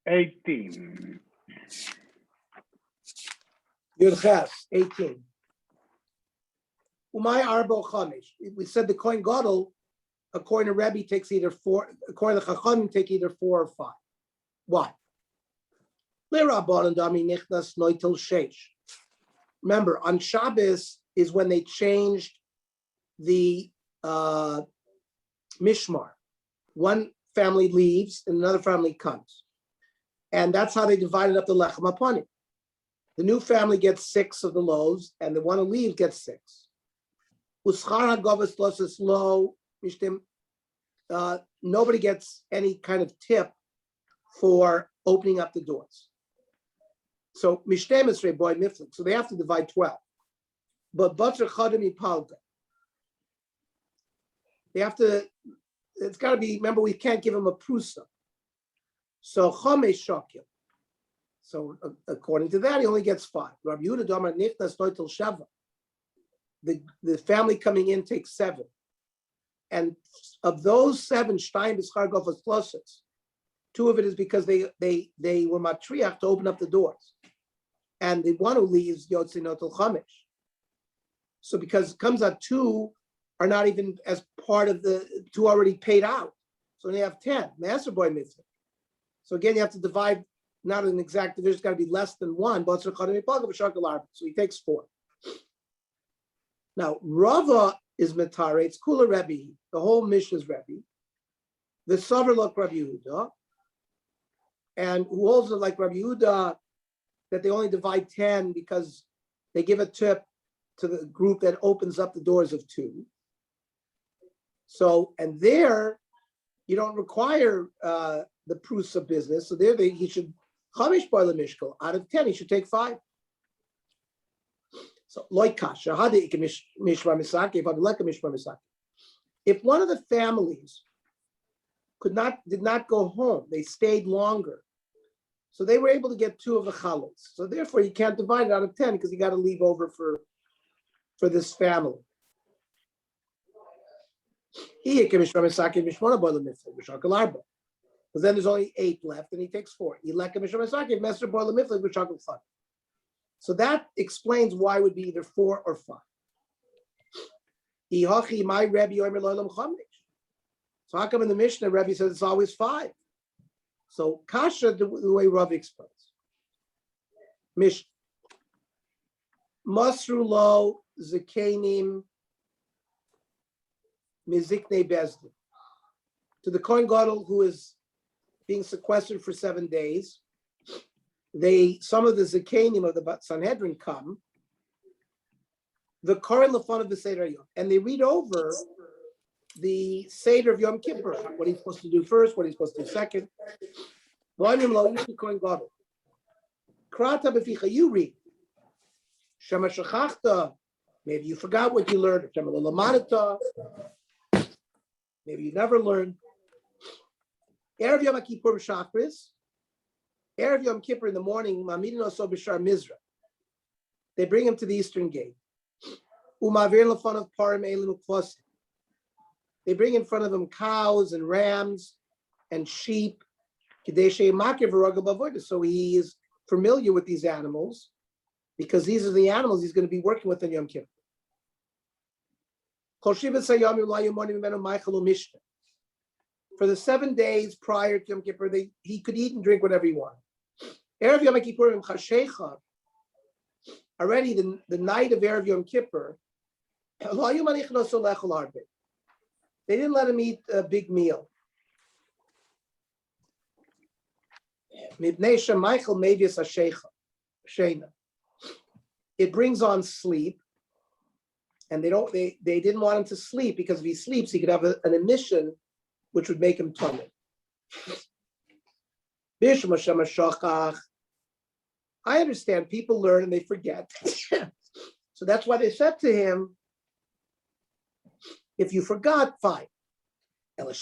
18. Yudches, 18. Umay arbo chamish. We said the Kohen Gadol, according to Rebbe, takes either 4. According to Chachamim, take either 4 or 5. Why? Remember, on Shabbos is when they changed the mishmar. One family leaves and another family comes, and that's how they divided up the lechem hapanim. The new family gets 6 of the loaves, and the one who leaves gets 6. Nobody gets any kind of tip for opening up the doors. So mishtem is boy miflik. So they have to divide 12. But batzer chadami palga. They have to. It's got to be. Remember, we can't give him a prusa. So chamesh shakil. So according to that, he only gets 5. Rabbi Yehuda Damar nichnas noitel shava. The family coming in takes 7, and of those 7, shtayim b'schar gofas pluses. 2 of it is because they were matriach to open up the doors, and the one who leaves yotzi notel chamesh. So because it comes out 2 are not even as part of the 2 already paid out, so they have 10. Master boy mitzvah. So again, you have to divide. Not an exact division. It's got to be less than 1. So he takes 4. Now, Rava is Matare, it's Kula Rebbe, the whole Mishnah is Rebbe. The Sover like Rabbi Yehuda, and who holds it like Rabbi Yehuda, that they only divide 10 because they give a tip to the group that opens up the doors of 2. So, and there, you don't require the Prusa business, so there he should, Chamish Boile Mishkal, out of 10, he should take 5. So, if one of the families did not go home, they stayed longer, so they were able to get 2 of the chalas. So therefore, you can't divide it out of 10 because you got to leave over for this family. Because then there's only 8 left, and he takes 4. So that explains why it would be either 4 or 5. So how come in the Mishnah, Rebbe says it's always 5? So kasha, the way Rav explains. Mishnah. Masru lo zekenim miziknei bezdin. To the Kohen Gadol who is being sequestered for 7 days, some of the Zakenim of the Sanhedrin come, the Koren Lefon of the Seder Yom, and they read over the Seder of Yom Kippur, what he's supposed to do first, what he's supposed to do second. Krata b'ficha, you read. Shema shachachta, maybe you forgot what you learned. Shema l'lamadata, maybe you never learned. Erev Yom Kippur b'shachris, Erev Yom Kippur in the morning, Mamidin oso b'shar Mizra. They bring him to the eastern gate. Umavir l'fon of parim elim ukvosim. They bring in front of him cows and rams and sheep. So he is familiar with these animals because these are the animals he's going to be working with in Yom Kippur. For the 7 days prior to Yom Kippur, he could eat and drink whatever he wanted. Already the night of Erev Yom Kippur, they didn't let him eat a big meal. It brings on sleep, and they didn't want him to sleep because if he sleeps, he could have an emission which would make him tummy. I understand people learn and they forget. So that's why they said to him, if you forgot, fine. What do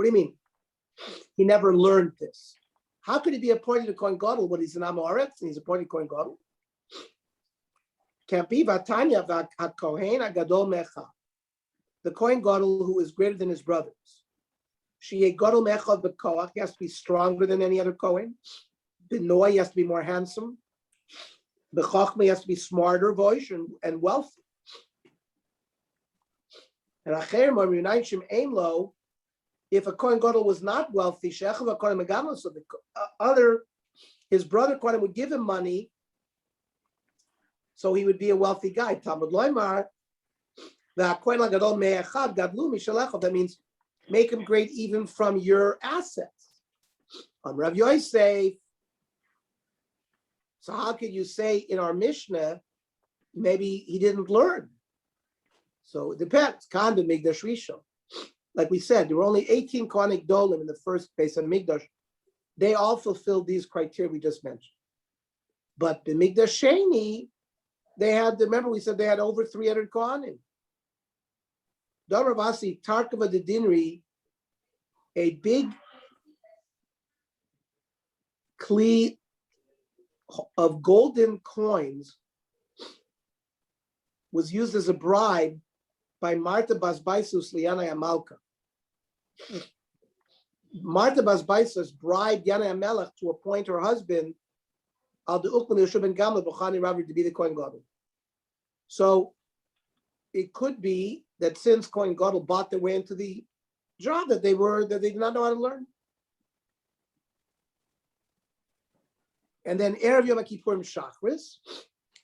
you mean? He never learned this. How could he be appointed to Kohen Gadol when he's an Amoretz and he's appointed Kohen Gadol? Can't be. Vatanya Kohen Agadol Mecha. The Kohen Gadol who is greater than his brothers. She gadol me'echad b'koach. He has to be stronger than any other Kohen. B'noah, he has to be more handsome. B'chachma, he has to be smarter, voice, and wealthy. And acher ma'rinayim shem ein lo. If a Kohen Gadol was not wealthy, she'echav Kohen megamlo, so the his brother Kohen would give him money, so he would be a wealthy guy. Talmud loymar, the Kohen Gadol me'echad gadlu mishalechav. That means make him great even from your assets. Rav Yosef. So how could you say in our Mishnah, maybe he didn't learn? So it depends. Kanda Migdash Rishon. Like we said, there were only 18 Kohanim Gdolim in the first base of Migdash. They all fulfilled these criteria we just mentioned. But the Migdash Sheni, they had, remember we said they had over 300 Kohanim. Daravasi Tarkava de Dinri, a big kli of golden coins was used as a bribe by Martha Bas Baisus Liana Yamalka. Martha Bas Baisus bribed Yana Yamelech to appoint her husband Al De'ukman Yeshua ben Gamla B'chani Ravi to be the Kohen Gadol. So it could be that since Kohen Gadol bought their way into the job that they did not know how to learn. And then Erev Yom Kippurim Shachris,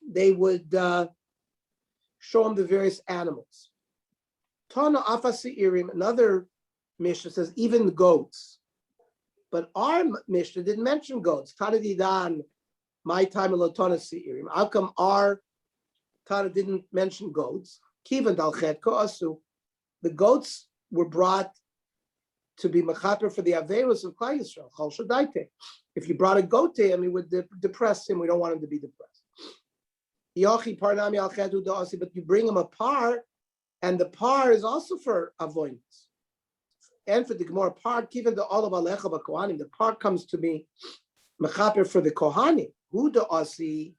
they would show them the various animals. Tana Afasi Irim, another Mishnah says even goats. But our Mishnah didn't mention goats. Tana Didan, my time in Lotana Irim. How come our Tana didn't mention goats? Kivan Dalchet Koasu. The goats were brought to be mechaper for the Averos of Klal Yisrael. Chol Shadaite. If you brought a goat to him, it would depress him. We don't want him to be depressed. But you bring him a par, and the par is also for avoidance. And for the Gemara, par, given the all of Alecha Kohanim, the par comes to be mechaper for the Kohanim. Who the Asi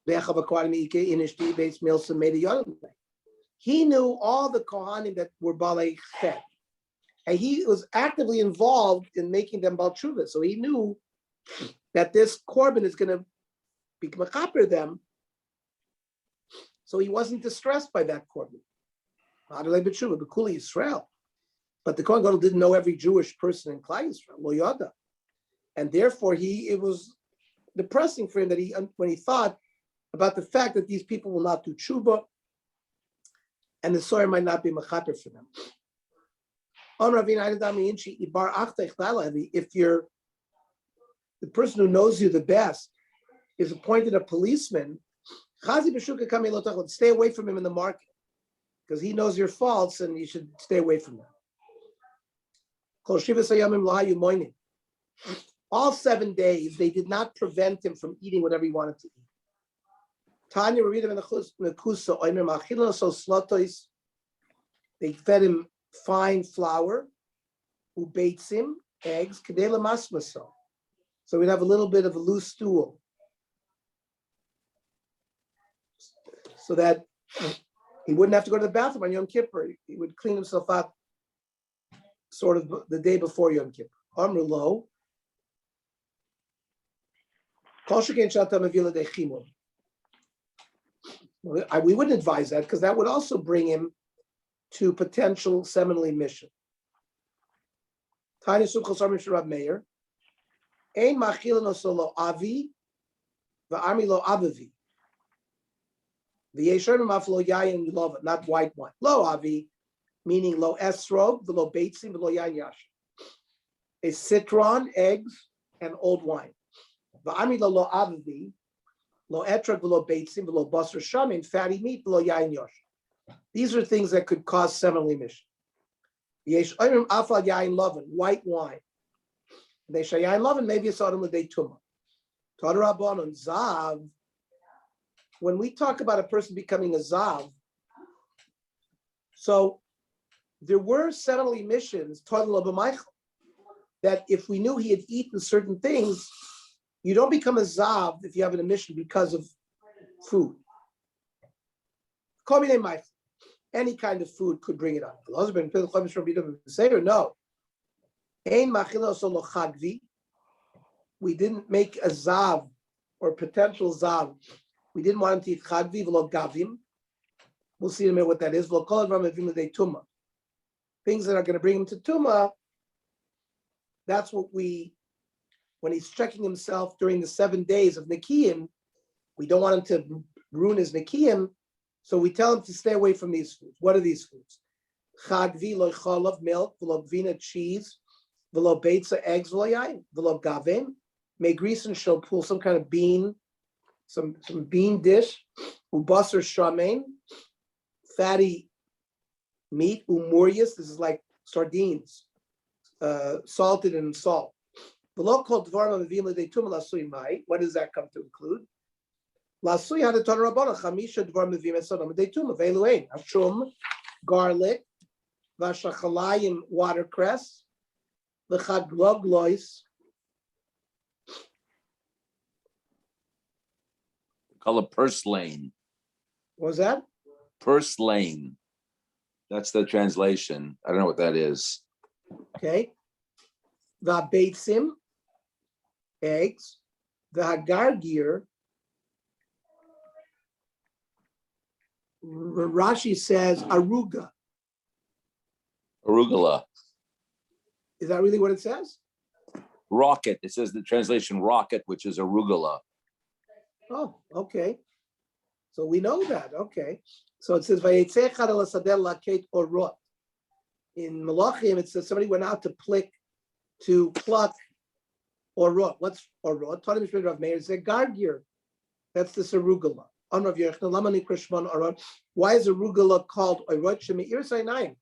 Lecha Kohanim Inishti Beis Milsa made a Yom. He knew all the Kohanim that were Balei Chet. And he was actively involved in making them Baal Tshuva. So he knew that this Korban is going to be mechaper them. So he wasn't distressed by that Korban. But the Kohen Gadol didn't know every Jewish person in Klal Yisrael, Lo Yada. And therefore it was depressing for him that when he thought about the fact that these people will not do tshuva and the Soyer might not be mechaper for them. If the person who knows you the best is appointed a policeman, stay away from him in the market because he knows your faults and you should stay away from him. All 7 days, they did not prevent him from eating whatever he wanted to eat. Tanya, we read him in the Kusa, they fed him fine flour, ubeitzim, eggs, kedela masmaso. So we'd have a little bit of a loose stool. So that he wouldn't have to go to the bathroom on Yom Kippur. He would clean himself up sort of the day before Yom Kippur. Amru lo. We wouldn't advise that because that would also bring him to potential seminal emission. Tiny Sukhos Rab Meir. Ein machilano solo avi, va'armi lo abavi. The Yeshem maflo yayin love, not white wine. Lo avi, meaning lo esrog, the lo beitzim, the lo yayin yash. A citron, eggs, and old wine. Va'armi lo abavi, lo etrog, the lo beitzim, the lo basar shamin, fatty meat, the lo yayin yash. These are things that could cause seminal emission. Yesh oimim afal yayin lovin, white wine. They say yayin lovin, maybe it's autumn l'day tumah. Tadarabon on zav. When we talk about a person becoming a zav, so there were seminal emissions, that if we knew he had eaten certain things, you don't become a zav if you have an emission because of food. Any kind of food could bring it on. No. We didn't make a zav or potential zav. We didn't want him to eat chagvi v'lo gavim. We'll see in a minute what that is. Things that are going to bring him to tuma. That's what when he's checking himself during the 7 days of Nikiyim, we don't want him to ruin his Nikiyim, so we tell him to stay away from these foods. What are these foods? Chagvi lo chalav, milk, v'lo gvina, cheese, v'lo beitza, eggs, v'lo yain, v'lo gavim, megrisen shel pool, some kind of bean, some bean dish, ubasar shamein, fatty meat, umurius, this is like sardines, salted in salt. What does that come to include? Garlic, vashachalayim, watercress, l'chadgloglois. Call it purslane. What was that? Purslane. That's the translation. I don't know what that is. Okay. Va'beitzim, eggs. V'hagargir. Rashi says aruga. Arugula. Is that really what it says? Rocket. It says the translation rocket, which is arugula. Oh, okay. So we know that. Okay. So it says Vayetzecha la sadel laket orot. In Malachim, it says somebody went out to pluck orot. What's orot? Taught him Rav Meir said gargir. That's the arugula. On Rav Yochanan, Lamani Krishman orot. Why is arugula called orot? Shemeir Sainayim.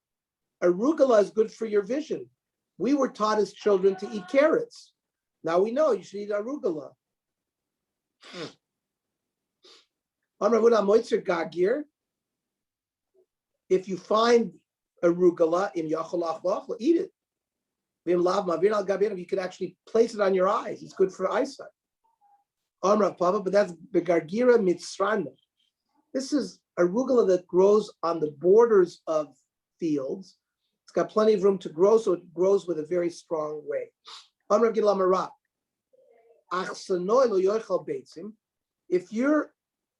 Arugula is good for your vision. We were taught as children to eat carrots. Now we know you should eat arugula. If you find arugula in yachalach, eat it. You could actually place it on your eyes. It's good for eyesight. But that's begargira mitzrayim. This is arugula that grows on the borders of fields. It's got plenty of room to grow, so it grows with a very strong way. If you're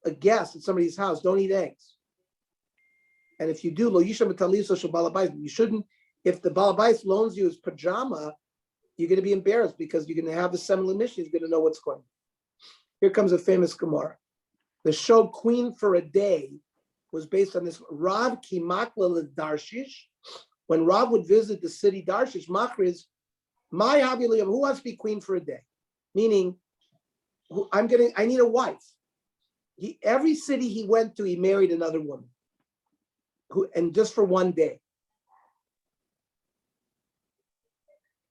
a guest at somebody's house, don't eat eggs. And if you do, you shouldn't. If the balabais loans you his pajama, you're going to be embarrassed because you're going to have the seminal mission. He's going to know what's going on. Here comes a famous Gemara. The show Queen for a Day was based on this. Rav Kimakla Darshish. When Rav would visit the city Darshish, Machriz, my Habiliyam, who wants to be queen for a day? Meaning, I need a wife. Every city he went to, he married another woman. And just for one day.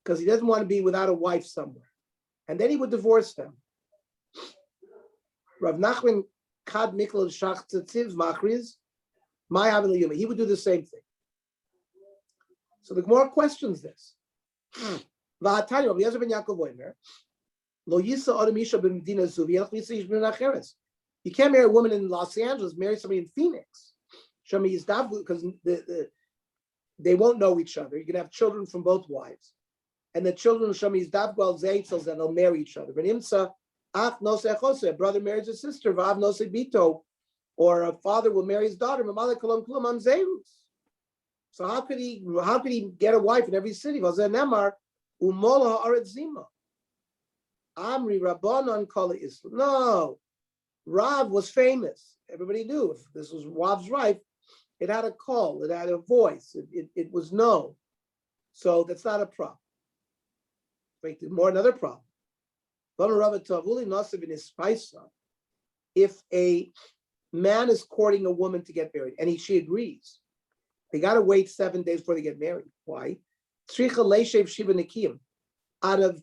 Because he doesn't want to be without a wife somewhere. And then he would divorce them. Rav Nachman Kad Mikla Shach Tzitziv Machriz, my Habiliyam, he would do the same thing. So the Gemara questions this. You can't marry a woman in Los Angeles, marry somebody in Phoenix. Because they won't know each other. You can have children from both wives. And the children of Shami Yizdavgu Zaytzels, and they'll marry each other. But Imsa, a brother marries a sister, Vav Nose Bito, or a father will marry his daughter, So how could he get a wife in every city? No. Rav was famous. Everybody knew if this was Rav's wife, it had a call, it had a voice, it was known. So that's not a problem. More another problem. If a man is courting a woman to get married and she agrees, they got to wait 7 days before they get married. Why? Out of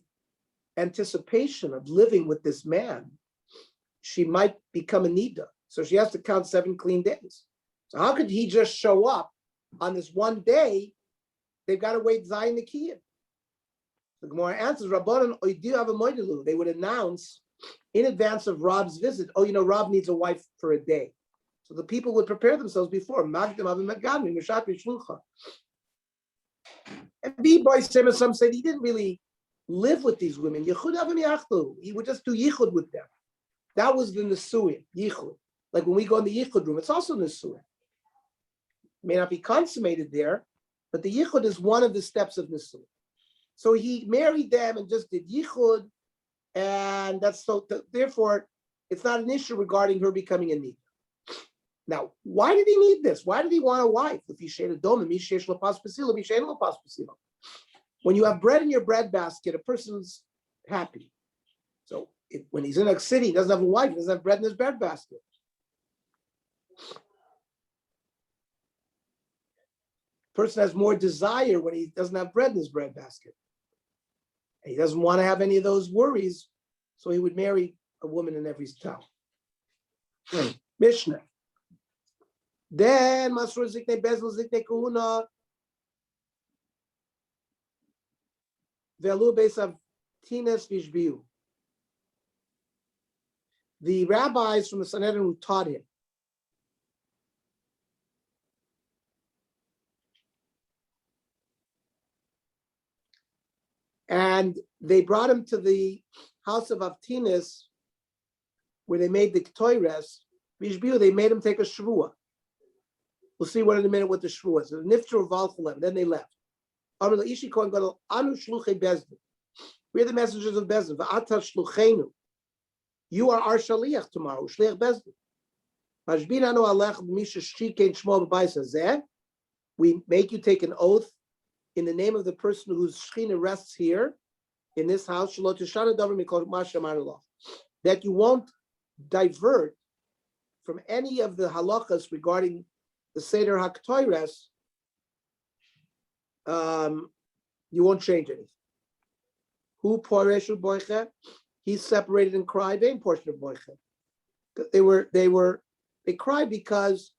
anticipation of living with this man, she might become a nida. So she has to count 7 clean days. So how could he just show up on this one day? They've got to wait Zayin Nikiyim. The Gemara answers, Rabbanan, they would announce in advance of Rab's visit, Rab needs a wife for a day. So the people would prepare themselves before. And B-Boy some said he didn't really live with these women. He would just do yichud with them. That was the nesuin, yichud. Like when we go in the yichud room, it's also nesuin. May not be consummated there, but the yichud is one of the steps of nesuin. So he married them and just did yichud, and that's so. Therefore, it's not an issue regarding her becoming a nida. Now, why did he need this? Why did he want a wife? When you have bread in your bread basket, a person's happy. So when he's in a city, he doesn't have a wife, he doesn't have bread in his bread basket. Person has more desire when he doesn't have bread in his bread basket. And he doesn't want to have any of those worries, so he would marry a woman in every town. Mishnah. Then Masrur Zikne Bezel Zikne Kuhuna Velu Besav Tines Vishbiu. The rabbis from the Sanhedrin who taught him. And they brought him to the house of Avtinis, where they made the Ktoires. Vishbiu, they made him take a shvuah. We'll see what in a minute what the shvuah is. Nifter Valchalem. Then they left. We're the messengers of Bezdin. V'ata shluchenu. You are our shaliach tomorrow. Shliach Bezdin. Mashbinanu alech b'misha shikein shmo b'bayis hazeh. We make you take an oath in the name of the person whose shechina rests here in this house. Shelo tishana davar mikol ma she'amar Allah. That you won't divert from any of the halachas regarding the Seder HaKtoires, you won't change anything. Who poreshu boiche? He's separated and cried. They portion of boiche. They cried because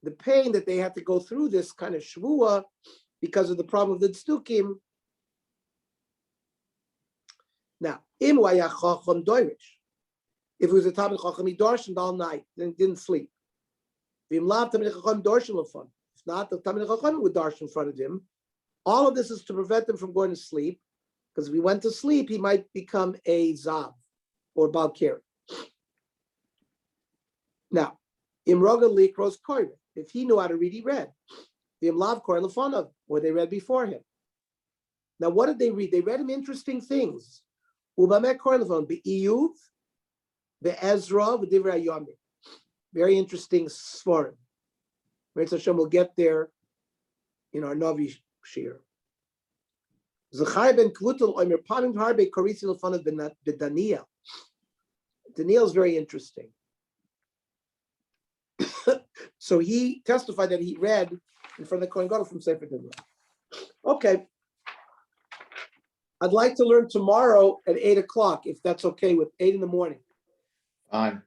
the pain that they had to go through this kind of shvuah because of the problem of the tzdukim. Now, im wayachacham doirish. If it was a Talmid Chacham, he darshaned all night, then didn't sleep. If not, the Talmid Chacham would darshan in front of him. All of this is to prevent him from going to sleep, because if he went to sleep, he might become a zav or balkari. Now, imroga likros koire. If he knew how to read, he read. V'imlav koire lefanov, or they read before him. Now, what did they read? They read him interesting things. Ubamek koire lefanov be'iyuv, be'ezra, v'divrei yomi. Very interesting svarim. Meretz Hashem will get there in our Navi Shir. Zachar ben Kvutel oimer pamim harbe korisi lefanov b'Daniel. Daniel is very interesting. So he testified that he read in front of the Kohen Gadol from Sefer Daniel. Okay. I'd like to learn tomorrow at 8 o'clock, if that's okay, with 8 in the morning. Fine.